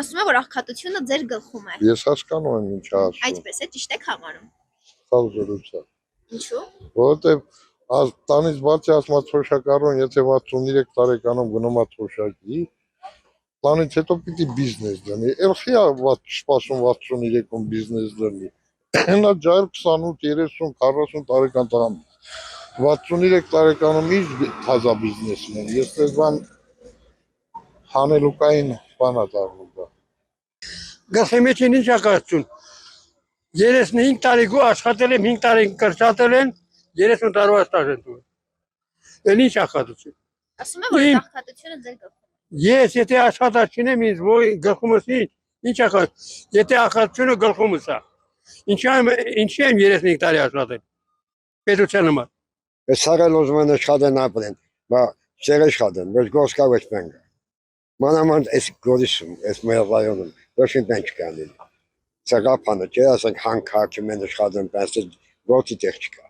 ասում է, որ աղքատությունը ձեր գլխում է։ Ես հասկանում եմ ինչ ասում։ Այդպես է, ճիշտ եք համարում։ Սխալ զրույց է։ Ինչու՞։ Որովհետև տանից բացի ասված թոշակառուն, եթե 63 տարեկանում գնում է թոշակի, տանից հետո պիտի բիզնես դնի։ Էլի է սպասում 63-ում բիզնես դնի։ Նա ջայր 28, 30, 40 տարեկան տղան 63 տարեկանում ինչ թազա բիզնեսմեն։ Ես դες բան հանելուկային բան է դառնում դա։ Գլխի մեջ ինչ ակացություն։ 35 տարեկու աշխատել եմ, 5 տարի կրճատել են, 30 տարվա ստաժ են տվել։ Էլ ինչ ակացություն։ Ասում է, որ աղքատությունը ձեր գլխում է։ Ես եթե աշխատած չունեմ, ինձ ոյ գլխումս ինչ ակացություն։ Եթե ակացությունը գլխումս է։ Ինչի եմ 35 տարի աշխատել։ Պետության համար։ Ես սարել ուզում են աշխատեն ապրեն, բա չեր աշխատեն, ոչ գոսկա ոչ մենգա։ Մանամանդ այս գորիսում, այս մեր ռայոնում, ոչ ինտեն չկան։ Սա գապանը չէ, ասենք հանքաչում են աշխատեն, պես գործի տեղ չկա։